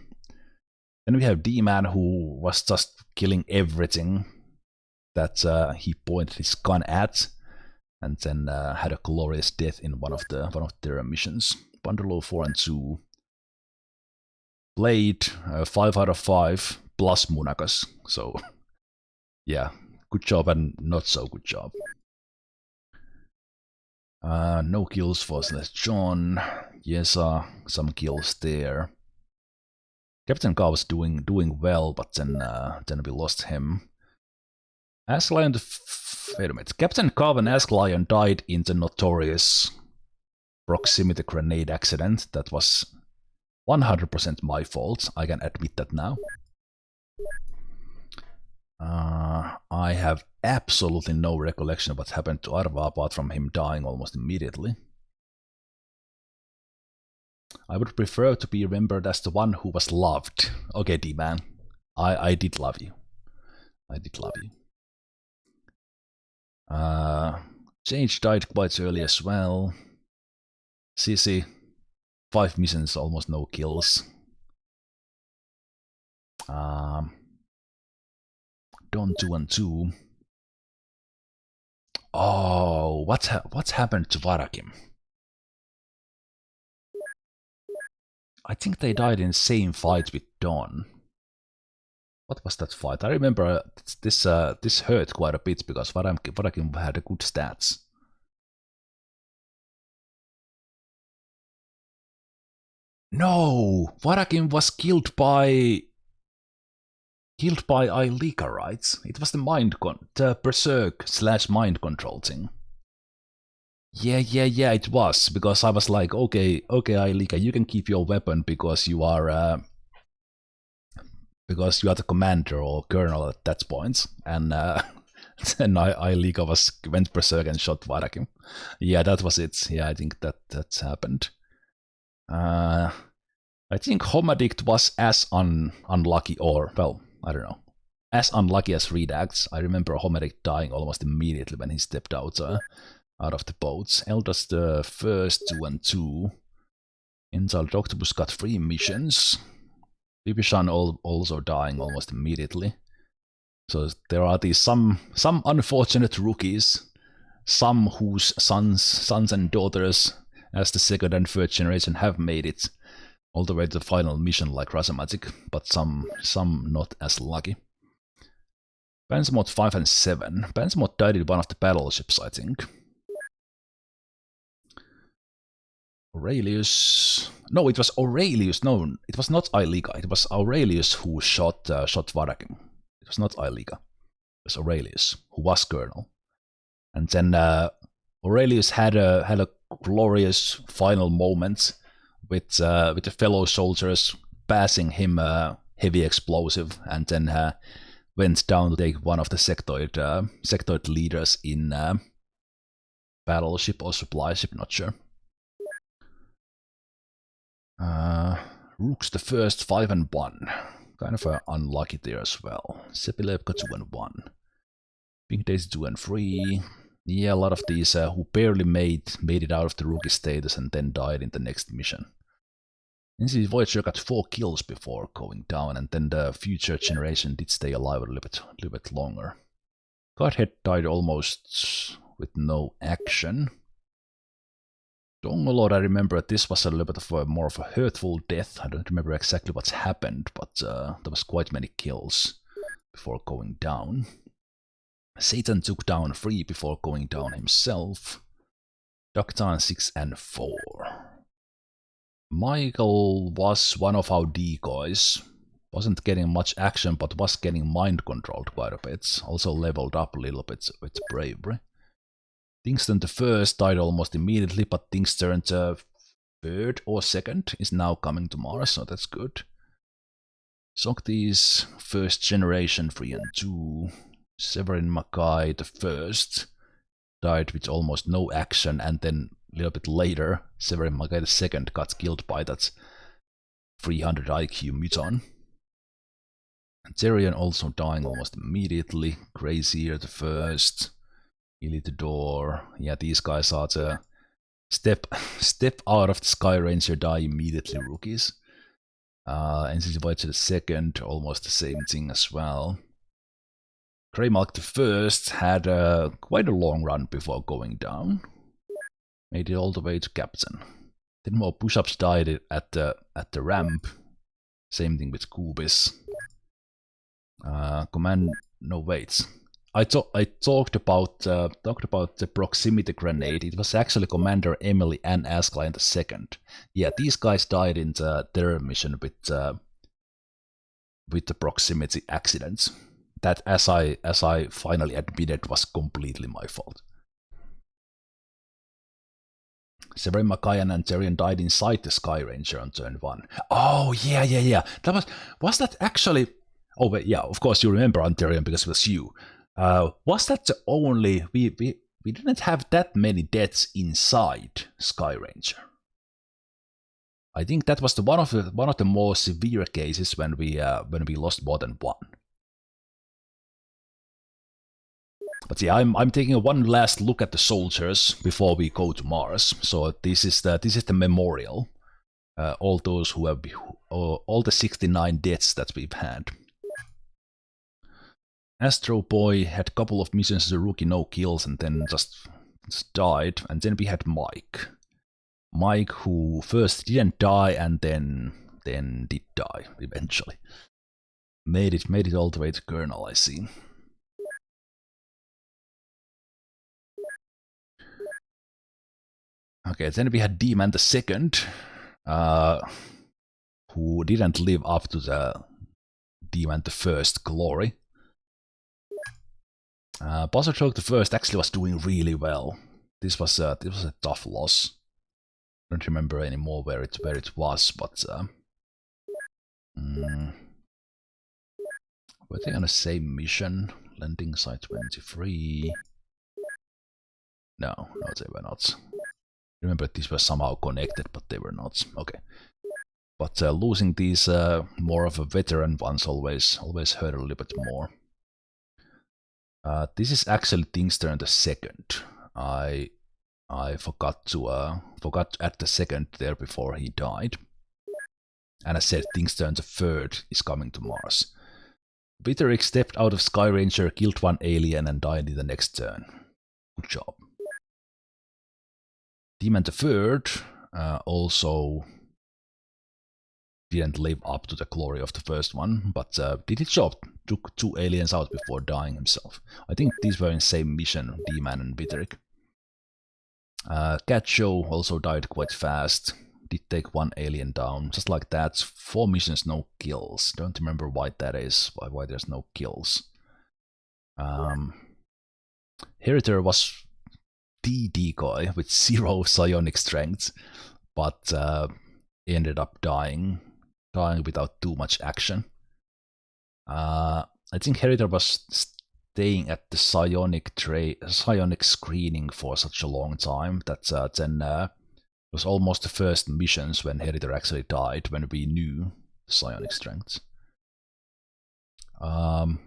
Then we have D-Man who was just killing everything that he pointed his gun at, and then had a glorious death in one of their missions. Bundalo 4 and 2. Played 5 out of 5 plus Munakas. So yeah, good job and not so good job. No kills for Celeste John. Yes, some kills there. Captain K was doing well, but then we lost him. Ask Lion. Wait a minute. Captain K and Ask Lion died in the notorious proximity grenade accident. That was 100% my fault. I can admit that now. I have absolutely no recollection of what happened to Arva apart from him dying almost immediately. I would prefer to be remembered as the one who was loved. Okay, D-Man. I did love you. I did love you. Change died quite early as well. CC, 5 missions, almost no kills. Don 2 and 2. Oh, what's happened to Varakim? I think they died in the same fight with Don. What was that fight? I remember this hurt quite a bit because Varakim had a good stats. No, Varakim was killed by Ailika, right? It was the Berserk / mind control thing. Yeah, it was, because I was like, okay, Ailika, you can keep your weapon because you are the commander or colonel at that point, and then Ailika went Berserk and shot Varakim. Yeah, that was it. Yeah, I think that's happened. I think Homadict was as unlucky, or, well, I don't know, as unlucky as Redacts. I remember Homadict dying almost immediately when he stepped out of the boats. Eldas the first 2 and 2. Inside Octopus got 3 missions. Bibishan also dying almost immediately. So there are these some unfortunate rookies, some whose sons and daughters as the 2nd and 3rd generation have made it all the way to the final mission like Razamatic, but some not as lucky. Bensmod 5 and 7. Bensmod died in one of the battleships, I think. Aurelius... No, it was Aurelius. No, it was not Iliga. It was Aurelius who shot Varakim. It was not Iliga. It was Aurelius, who was colonel. And then Aurelius had a glorious final moment with the fellow soldiers passing him a heavy explosive, and then went down to take one of the sectoid leaders in battleship or supply ship, not sure. Rooks the first 5 and 1. Kind of unlucky there as well. Sepilevka 2 and 1. Pink Daisy 2 and 3. Yeah, a lot of these who barely made it out of the rookie status and then died in the next mission. NCC Voyager got 4 kills before going down, and then the future generation did stay alive a little bit longer. Godhead died almost with no action. Dongolord, I remember this was a little bit of more of a hurtful death. I don't remember exactly what's happened, but there was quite many kills before going down. Satan took down 3 before going down himself. Doctor 6 and 4. Michael was one of our decoys. Wasn't getting much action, but was getting mind controlled quite a bit. Also leveled up a little bit with bravery. Kingston the first died almost immediately, but Kingston the 3rd or 2nd is now coming to Mars, so that's good. Socrates, first generation 3 and 2. Severin Mackay the first died with almost no action, and then a little bit later, Severin Mackay the second got killed by that 300 IQ muton. Tyrion also dying almost immediately. Grazier the first. Elitidor. Yeah, these guys are the step out of the Sky Ranger, die immediately rookies. NCC Voyager the second, almost the same thing as well. Greymalk the first had quite a long run before going down. Made it all the way to captain. Then more push-ups died at the ramp. Same thing with Kubis. No wait. I talked about the proximity grenade. It was actually Commander Emily and Askline the second. Yeah, these guys died in their mission with the proximity accidents. That, as I finally admitted, was completely my fault. Severin Makayan and Tyrion died inside the Sky Ranger on turn 1. Oh yeah. Was that actually? Oh wait, yeah. Of course you remember Tyrion because it was you. Was that the only? We didn't have that many deaths inside Sky Ranger. I think that was one of the more severe cases when we lost more than 1. But yeah, I'm taking one last look at the soldiers before we go to Mars. So this is the memorial. All those who have all the 69 deaths that we've had. Astro Boy had a couple of missions as a rookie, no kills, and then just died. And then we had Mike. Mike, who first didn't die and then did die eventually. Made it all the way to Colonel, I see. Okay, then we had D-Man the second, who didn't live up to the D-Man the first glory. Buzzerjoke the first actually was doing really well. This was a tough loss. I don't remember anymore where it was, but were they on the same mission? Landing site 23. No, they were not. I remember these were somehow connected, but they were not. Okay. But losing these more of a veteran ones always hurt a little bit more. This is actually Tingstern the second. I forgot to add the second there before he died. And I said Tingstern the third is coming to Mars. Bitterick stepped out of Sky Ranger, killed 1 alien, and died in the next turn. Good job. Demon the third also didn't live up to the glory of the first one, but did his job. Took 2 aliens out before dying himself. I think these were in the same mission, D-Man and Bitterick. Cat Show also died quite fast. Did take one alien down, just like that. 4 missions, no kills. Don't remember why that is. Why there's no kills. Heriter was the decoy with 0 psionic strength, but ended up dying without too much action. I think Heriter was staying at the psionic screening for such a long time that then it was almost the first missions when Heriter actually died, when we knew the psionic strengths. I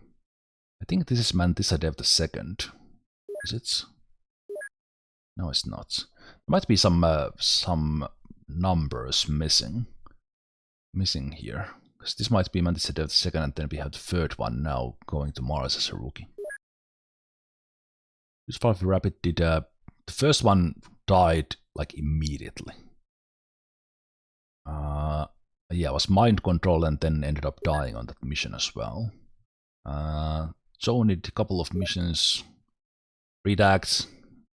think this is Mantissa Dev the second. Is it? No, it's not. There might be some numbers missing here, because this might be Mantissa Dev the second, and then we have the third one now going to Mars as a rookie. This 5 Rapid did the first one died like immediately. Yeah, it was mind control and then ended up dying on that mission as well. Joan did a couple of missions. Redacts,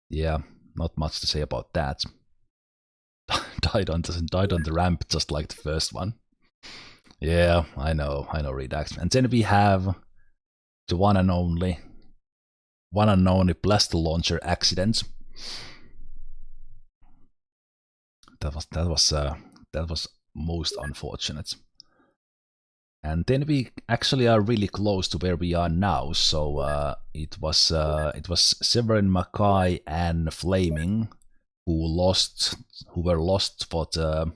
yeah, not much to say about that. died on the ramp just like the first one. Yeah, I know Redacts. And then we have the one and only blaster launcher accident. That was most unfortunate. And then we actually are really close to where we are now. So it was Severin, Mackay, and Flaming who were lost to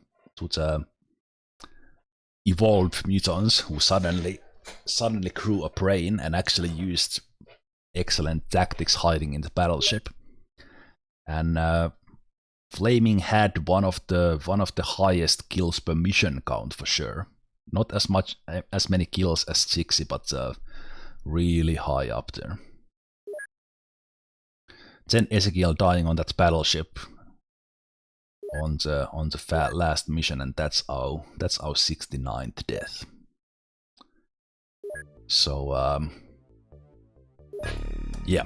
the evolved mutants who suddenly grew a brain and actually used excellent tactics hiding in the battleship. And Flaming had one of the highest kills per mission count for sure. Not as many kills as Chixi, but really high up there. Then Ezekiel dying on that battleship on the last mission, and that's our 69th death. So yeah.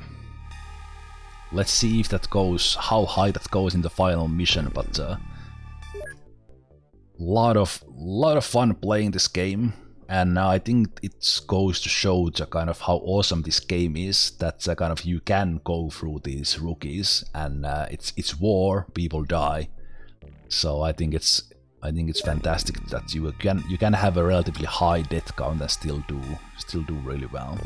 Let's see if that goes, how high that goes in the final mission, but lot of fun playing this game, and I think it goes to show the kind of how awesome this game is, that kind of you can go through these rookies, and it's war, people die, so I think it's fantastic that you can have a relatively high death count and still do really well.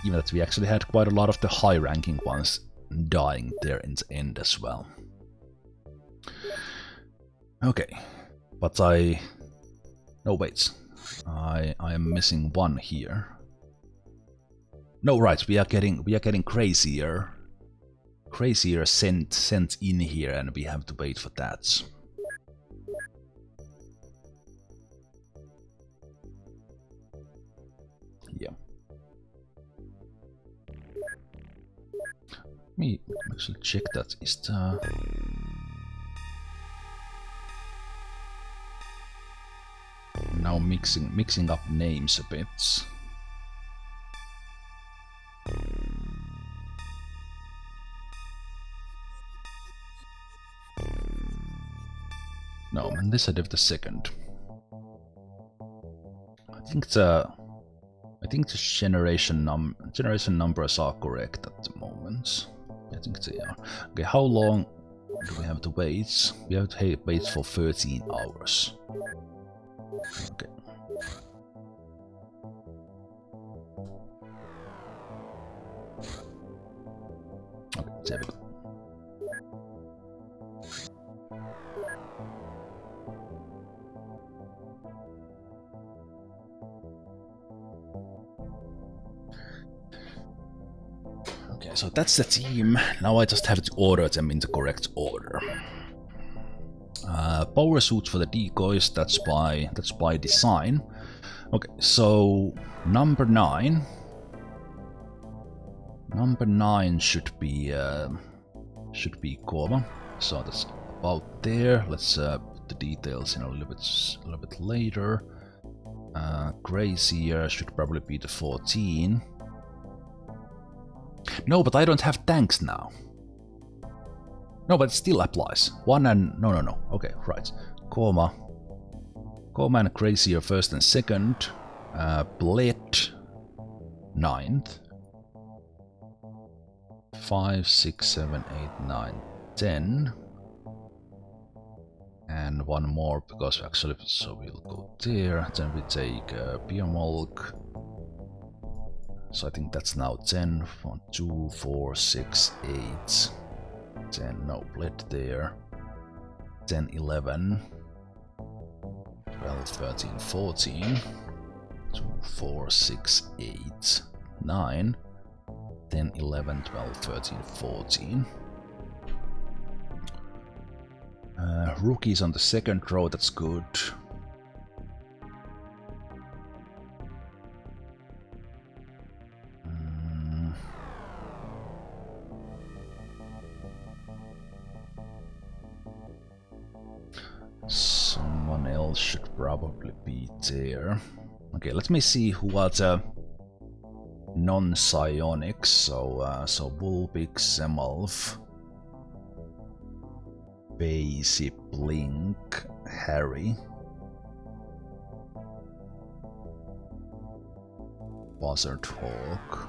Even that we actually had quite a lot of the high-ranking ones dying there in the end as well. Okay, but no, wait, I am missing one here. No, right, we are getting crazier sent in here, and we have to wait for that. Yeah. Let me actually check that. Is the now mixing up names a bit. No, Mantissa Dev the second. I think the generation numbers are correct at the moment. I think they are. Okay, how long do we have to wait? We have to wait for 13 hours. Okay. Okay, there we go. Okay, so that's the team. Now I just have to order them in the correct order. Power suits for the decoys, that's by design. Okay, so number 9 should be Kova. So that's about there. Let's put the details in a little bit later. Grazier should probably be the 14. No, but I don't have tanks now. No, but it still applies. One and... No. Okay, right. Comma and Crazier first and second. Bled 9th. 5, 6, 7, 8, 9, 10. And one more, because actually, so we'll go there. Then we take beer milk. So I think that's now 10. 1, 2, 4, 6, 8. 10, no, bled there. 10, 11. 12, 13, 14. 2, 4, 6, 8, 9. 10, 11, 12, 13, 14. Rookies on the second row, that's good. Someone else should probably be there. Okay, let me see who are the non-psionics. So Vulpix, Zemalf, Basie, Blink, Harry, Buzzard Hawk.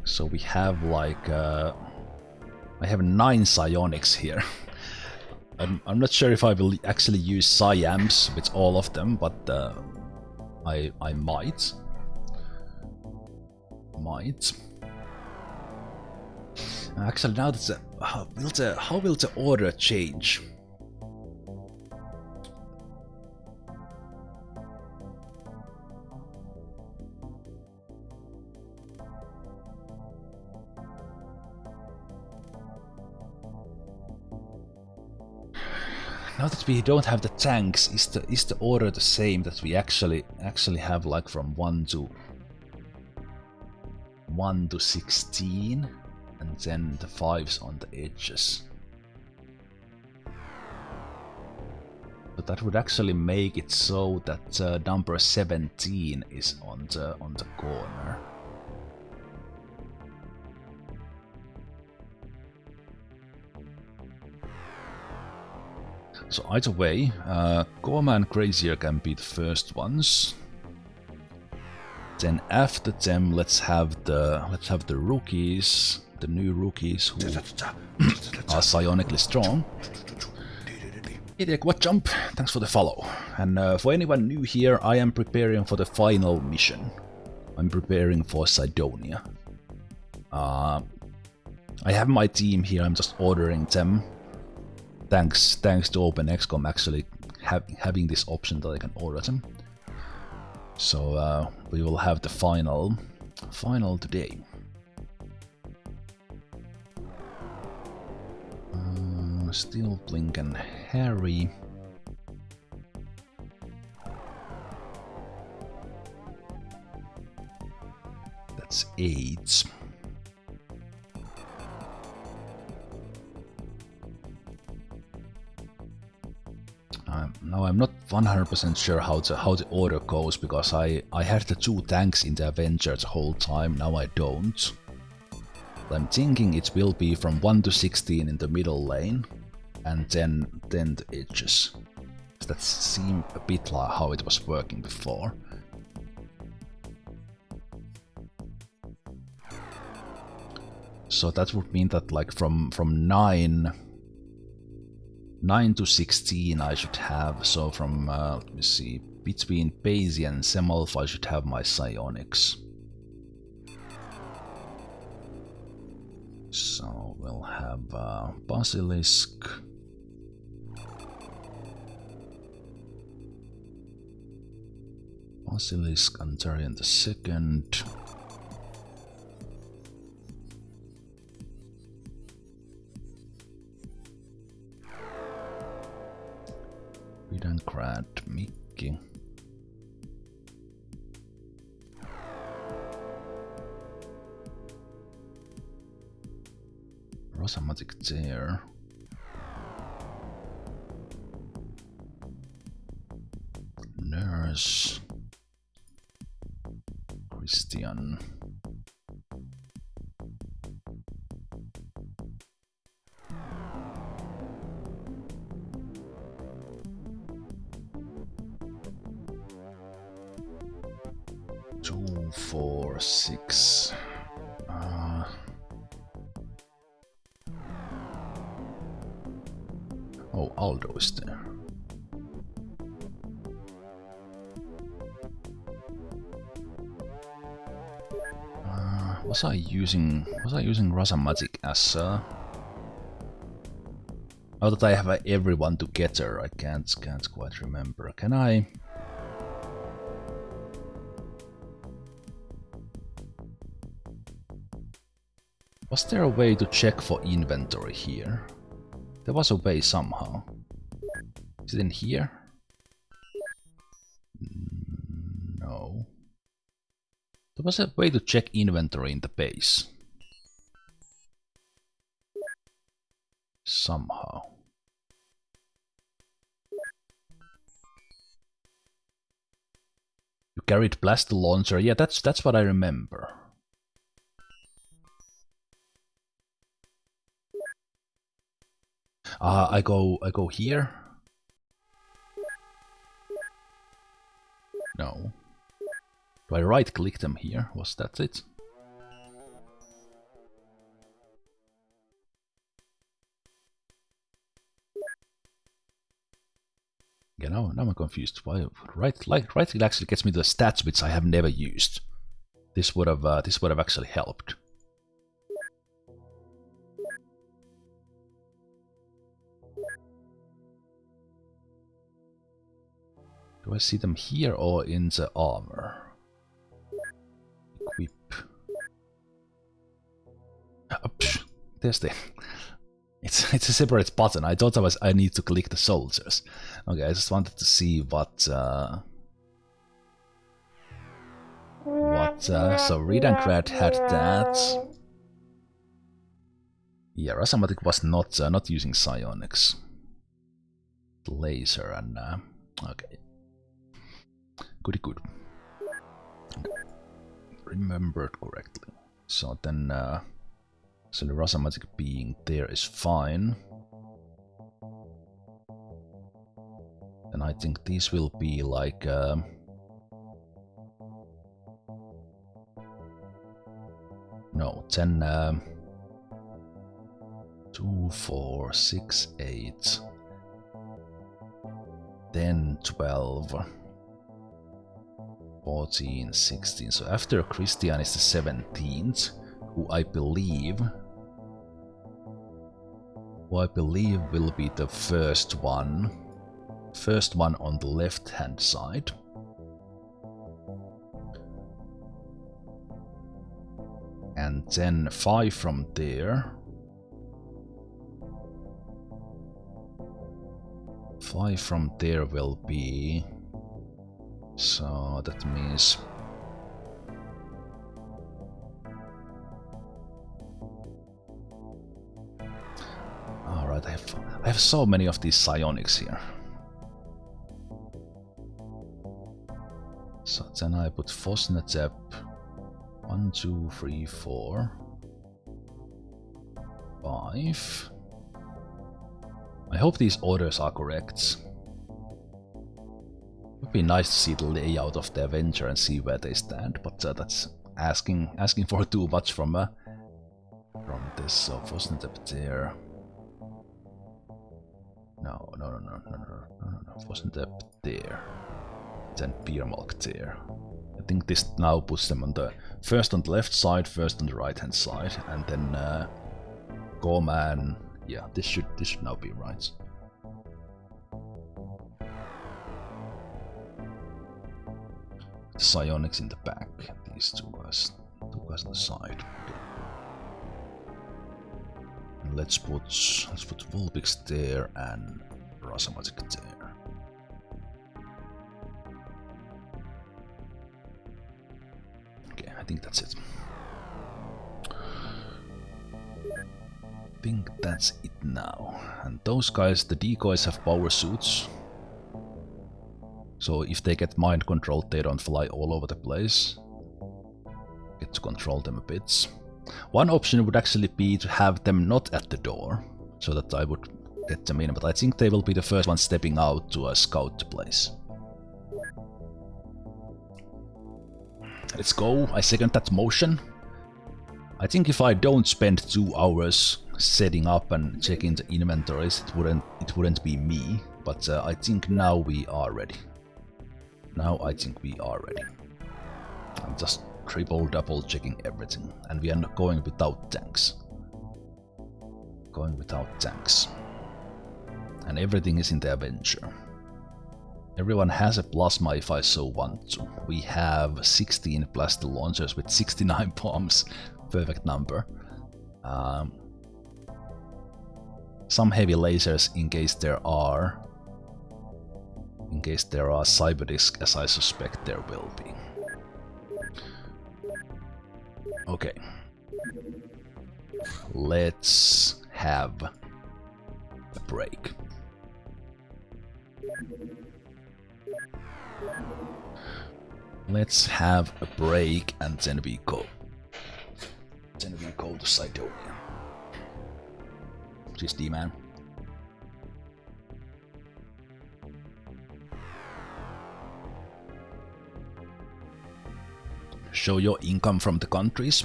So we have like I have 9 psionics here. I'm not sure if I will actually use psi-amps with all of them, but I might. Actually, now that's how will the order change? Now that we don't have the tanks, is the order the same that we actually have, like from 1 to 16, and then the 5s on the edges? But that would actually make it so that number 17 is on the corner. So either way, Gorma and Crazier can be the first ones. Then after them, let's have the rookies, the new rookies who are psionically strong. Hey, what jump? Thanks for the follow. And for anyone new here, I am preparing for the final mission. I'm preparing for Cydonia. I have my team here. I'm just ordering them. Thanks to OpenXcom actually having this option that I can order them. So we will have the final today. Still Blink and Harry. That's 8. Now I'm not 100% sure how the order goes, because I had the 2 tanks in the Avenger the whole time. Now I don't. I'm thinking it will be from 1 to 16 in the middle lane, and then the edges. That seemed a bit like how it was working before. So that would mean that like from 9 to 16 I should have, so from, let me see, between Basie and Zemalf I should have my psionics. So we'll have Basilisk. Basilisk, Antarian the second. Vidankrat, Mickey. Rosamatic there. Nurse. Christian. 4, 6. Oh, Aldo is there. Was I using Rasa Magic as now that I have everyone together, I can't quite remember. Can I? Was there a way to check for inventory here? There was a way somehow. Is it in here? No. There was a way to check inventory in the base. Somehow. You carried blaster launcher. Yeah, that's what I remember. I go here. No. Do I right click them here? Was that it? Yeah, now I'm confused. Why right click actually gets me the stats which I have never used. This would have actually helped. Do I see them here or in the armor? Equip. There's the. It's a separate button. I thought I need to click the soldiers. Okay, I just wanted to see what. So Ridangrad had that. Yeah, Rasamatic was not using psionics. Laser and okay. Goody good. Okay. Remembered correctly. So then, so the Rasamatic being there is fine. And I think these will be like no 10 2 4 6 8 10 12 14 16. So after Christian is the 17th, who I believe will be the first one on the left hand side. And then 5 from there. 5 from there will be. So that means. Alright, I have so many of these psionics here. So then I put Fosnetep 1, 2, 3, 4, 5. I hope these orders are correct. It would be nice to see the layout of the Avenger and see where they stand, but that's asking for too much from this. So Fosnetep there. No. Fosnetep there. Then Piermalk there. I think this now puts them on the first on the left side, first on the right hand side, and then Gorman. Yeah, this should now be right. The psionics in the back. These two guys on the side. Okay. And let's put Vulpix there and Rasamatic there. Okay, I think that's it. I think that's it now. And those guys, the decoys, have power suits. So if they get mind controlled, they don't fly all over the place. Get to control them a bit. One option would actually be to have them not at the door, so that I would get them in, but I think they will be the first ones stepping out to scout the place. Let's go. I second that motion. I think if I don't spend 2 hours setting up and checking the inventories, it wouldn't be me. But I think now we are ready. Now I think we are ready. I'm just double checking everything, and we are not going without tanks. Going without tanks. And everything is in the Avenger. Everyone has a plasma if I so want to. We have 16 blaster launchers with 69 bombs. Perfect number. Some heavy lasers in case there are cyber discs, as I suspect there will be. Okay. Let's have a break. Let's have a break and then we go. Then we go to Sidonia. She's D-man. Show your income from the countries.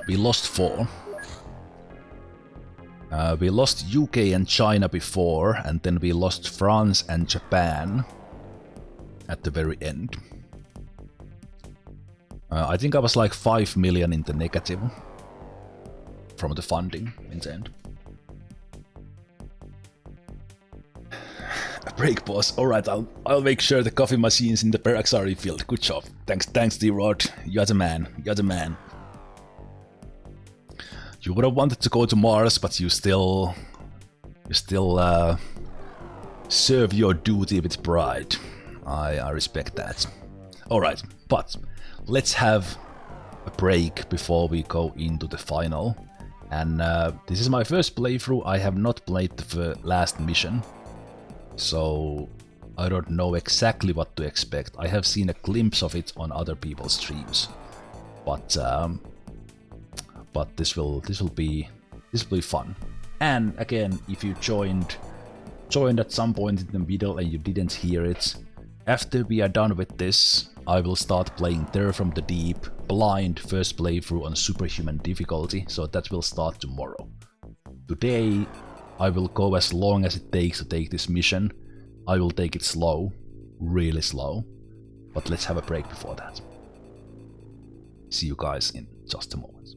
We lost 4. We lost UK and China before, and then we lost France and Japan at the very end. I think I was like 5 million in the negative from the funding in the end. A break, boss. Alright, I'll make sure the coffee machines in the barracks are refilled. Good job. Thanks, D-Rod. You're the man. You're the man. You would have wanted to go to Mars, but you still serve your duty with pride. I respect that. Alright, but let's have a break before we go into the final. And this is my first playthrough. I have not played the last mission, so I don't know exactly what to expect. I have seen a glimpse of it on other people's streams, but this will be fun. And again, if you joined at some point in the middle and you didn't hear it, after we are done with this, I will start playing Terror from the Deep blind first playthrough on superhuman difficulty, so that will start tomorrow. Today I will go as long as it takes to take this mission. I will take it slow, really slow, but let's have a break before that. See you guys in just a moment.